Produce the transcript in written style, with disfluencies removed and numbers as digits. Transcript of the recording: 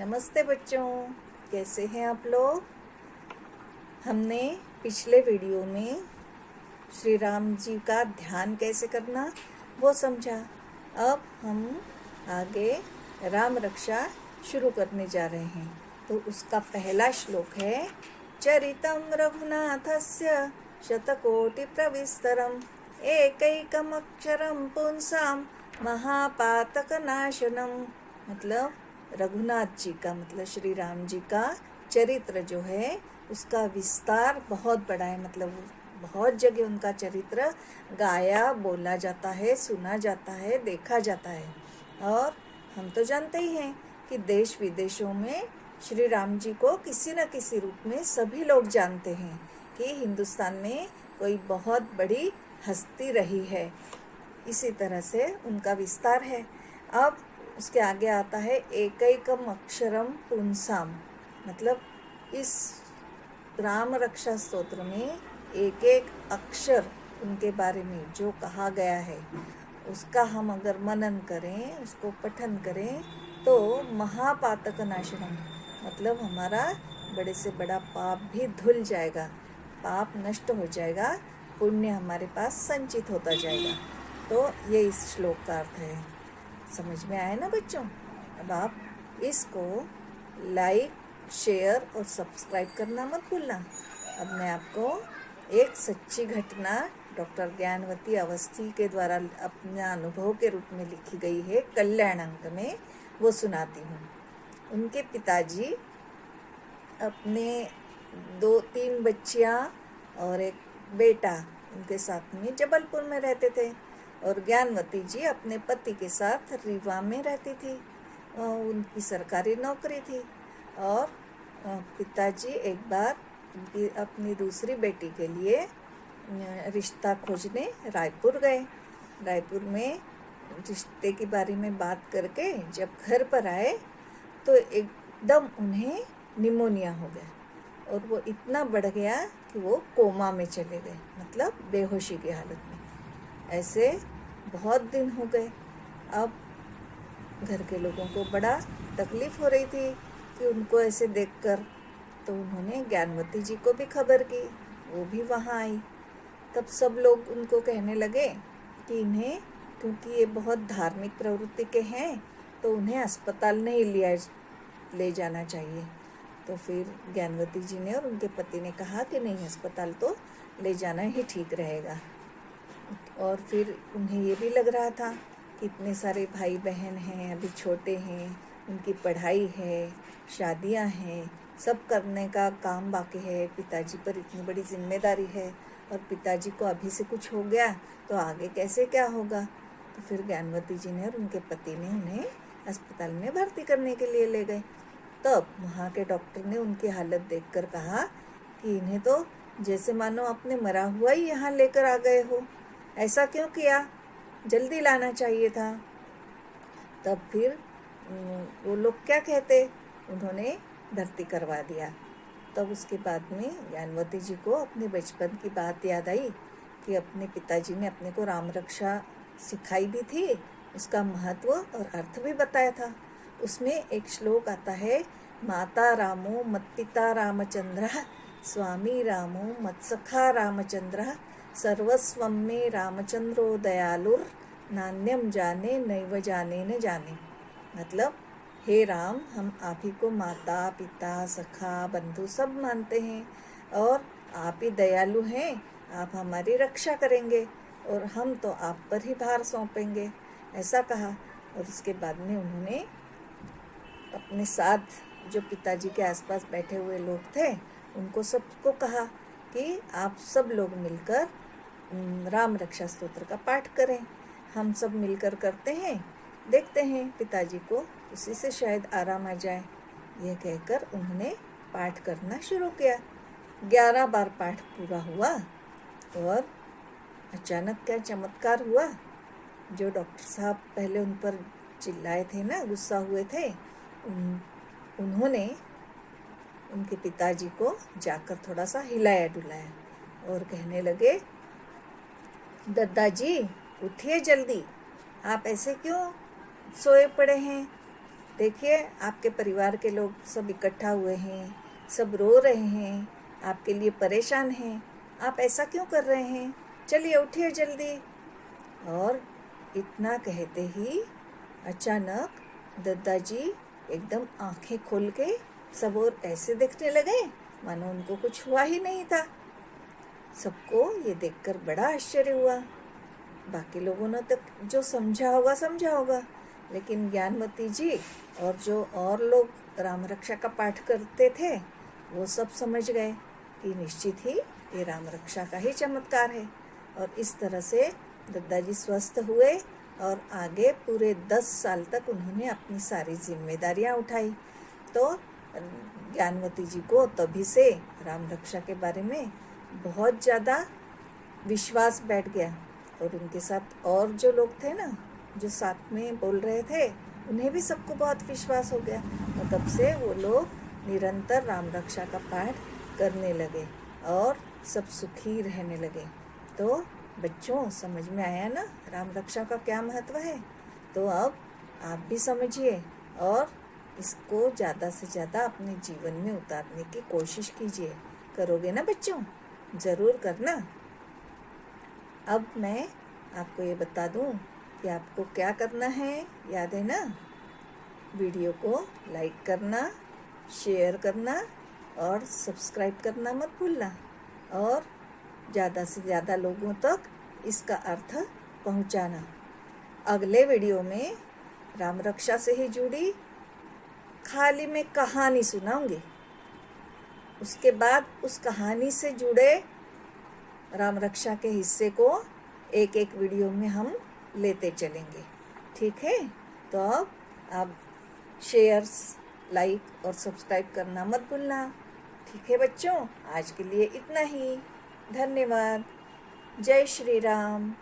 नमस्ते बच्चों, कैसे हैं आप लोग। हमने पिछले वीडियो में श्री राम जी का ध्यान कैसे करना वो समझा। अब हम आगे राम रक्षा शुरू करने जा रहे हैं। तो उसका पहला श्लोक है, चरितं रघुनाथस्य शतकोटि प्रविस्तरम एकैकमक्षरं पुंसां महापातकनाशनम। मतलब रघुनाथ जी का मतलब श्री राम जी का चरित्र जो है उसका विस्तार बहुत बड़ा है। मतलब बहुत जगह उनका चरित्र गाया बोला जाता है, सुना जाता है, देखा जाता है। और हम तो जानते ही हैं कि देश विदेशों में श्री राम जी को किसी न किसी रूप में सभी लोग जानते हैं कि हिंदुस्तान में कोई बहुत बड़ी हस्ती रही है। इसी तरह से उनका विस्तार है। अब उसके आगे आता है एकैकम अक्षरम पुंसाम। मतलब इस राम रक्षा स्तोत्र में एक एक अक्षर उनके बारे में जो कहा गया है उसका हम अगर मनन करें, उसको पठन करें तो महापातक नाशनम मतलब हमारा बड़े से बड़ा पाप भी धुल जाएगा, पाप नष्ट हो जाएगा, पुण्य हमारे पास संचित होता जाएगा। तो ये इस श्लोक का अर्थ है। समझ में आया ना बच्चों। अब आप इसको लाइक, शेयर और सब्सक्राइब करना मत भूलना। अब मैं आपको एक सच्ची घटना डॉक्टर ज्ञानवती अवस्थी के द्वारा अपने अनुभव के रूप में लिखी गई है कल्याण अंक में, वो सुनाती हूँ। उनके पिताजी अपने 2-3 बच्चियाँ और एक बेटा उनके साथ में जबलपुर में रहते थे और ज्ञानवती जी अपने पति के साथ रीवा में रहती थी। उनकी सरकारी नौकरी थी और पिताजी एक बार अपनी दूसरी बेटी के लिए रिश्ता खोजने रायपुर गए। रायपुर में रिश्ते के बारे में बात करके जब घर पर आए तो एकदम उन्हें निमोनिया हो गया और वो इतना बढ़ गया कि वो कोमा में चले गए, मतलब बेहोशी की हालत में। ऐसे बहुत दिन हो गए। अब घर के लोगों को बड़ा तकलीफ़ हो रही थी कि उनको ऐसे देखकर। तो उन्होंने ज्ञानवती जी को भी खबर की, वो भी वहाँ आई। तब सब लोग उनको कहने लगे कि इन्हें, क्योंकि ये बहुत धार्मिक प्रवृत्ति के हैं, तो उन्हें अस्पताल नहीं ले जाना चाहिए। तो फिर ज्ञानवती जी ने और उनके पति ने कहा कि नहीं, अस्पताल तो ले जाना ही ठीक रहेगा। और फिर उन्हें ये भी लग रहा था कि इतने सारे भाई बहन हैं, अभी छोटे हैं, उनकी पढ़ाई है, शादियां हैं, सब करने का काम बाकी है, पिताजी पर इतनी बड़ी जिम्मेदारी है और पिताजी को अभी से कुछ हो गया तो आगे कैसे क्या होगा। तो फिर ज्ञानवती जी ने और उनके पति ने उन्हें अस्पताल में भर्ती करने के लिए ले गए। तब वहाँ के डॉक्टर ने उनकी हालत देखकर कहा कि इन्हें तो जैसे मानो अपने मरा हुआ ही यहाँ लेकर आ गए हो, ऐसा क्यों किया, जल्दी लाना चाहिए था। तब फिर वो लोग क्या कहते, उन्होंने भर्ती करवा दिया। तब उसके बाद में ज्ञानवती जी को अपने बचपन की बात याद आई कि अपने पिताजी ने अपने को राम रक्षा सिखाई भी थी, उसका महत्व और अर्थ भी बताया था। उसमें एक श्लोक आता है, माता रामो मत्पिता रामचंद्र स्वामी रामो मत्सखा रामचंद्र सर्वस्वं में रामचंद्रो दयालुर नान्यम जाने नैव जाने न जाने। मतलब हे राम, हम आप ही को माता पिता सखा बंधु सब मानते हैं और आप ही दयालु हैं, आप हमारी रक्षा करेंगे और हम तो आप पर ही भार सौंपेंगे, ऐसा कहा। और उसके बाद में उन्होंने अपने साथ जो पिताजी के आसपास बैठे हुए लोग थे उनको सबको कहा कि आप सब लोग मिलकर राम रक्षा स्तोत्र का पाठ करें। हम सब मिलकर करते हैं, देखते हैं पिताजी को उसी से शायद आराम आ जाए। यह कहकर उन्होंने पाठ करना शुरू किया। 11 बार पाठ पूरा हुआ और अचानक क्या चमत्कार हुआ। जो डॉक्टर साहब पहले उन पर चिल्लाए थे ना, गुस्सा हुए थे, उन्होंने उनके पिताजी को जाकर थोड़ा सा हिलाया डुलाया और कहने लगे, दादाजी उठिए जल्दी, आप ऐसे क्यों सोए पड़े हैं। देखिए आपके परिवार के लोग सब इकट्ठा हुए हैं, सब रो रहे हैं, आपके लिए परेशान हैं, आप ऐसा क्यों कर रहे हैं? चलिए उठिए जल्दी। और इतना कहते ही अचानक दादाजी एकदम आंखें खोल के सब और ऐसे देखने लगे मानो उनको कुछ हुआ ही नहीं था। सबको ये देखकर बड़ा आश्चर्य हुआ। बाकी लोगों ने तो जो समझा होगा, लेकिन ज्ञानवती जी और जो और लोग राम रक्षा का पाठ करते थे वो सब समझ गए कि निश्चित ही ये राम रक्षा का ही चमत्कार है। और इस तरह से दादाजी स्वस्थ हुए और आगे पूरे 10 साल तक उन्होंने अपनी सारी जिम्मेदारियां उठाई। तो ज्ञानवती जी को तभी से राम रक्षा के बारे में बहुत ज़्यादा विश्वास बैठ गया। और उनके साथ और जो लोग थे ना, जो साथ में बोल रहे थे, उन्हें भी सबको बहुत विश्वास हो गया। और तब से वो लोग निरंतर राम रक्षा का पाठ करने लगे और सब सुखी रहने लगे। तो बच्चों, समझ में आया ना राम रक्षा का क्या महत्व है? तो अब आप भी समझिए और इसको ज़्यादा से ज़्यादा अपने जीवन में उतारने की कोशिश कीजिए। करोगे ना बच्चों? ज़रूर करना। अब मैं आपको ये बता दूं कि आपको क्या करना है, याद है ना? वीडियो को लाइक करना, शेयर करना और सब्सक्राइब करना मत भूलना। और ज़्यादा से ज़्यादा लोगों तक इसका अर्थ पहुंचाना। अगले वीडियो में राम रक्षा से ही जुड़ी खाली मैं कहानी सुनाऊंगी। उसके बाद उस कहानी से जुड़े राम रक्षा के हिस्से को एक एक वीडियो में हम लेते चलेंगे। ठीक है? तो अब आप शेयर्स, लाइक और सब्सक्राइब करना मत भूलना। ठीक है बच्चों, आज के लिए इतना ही। धन्यवाद। जय श्री राम।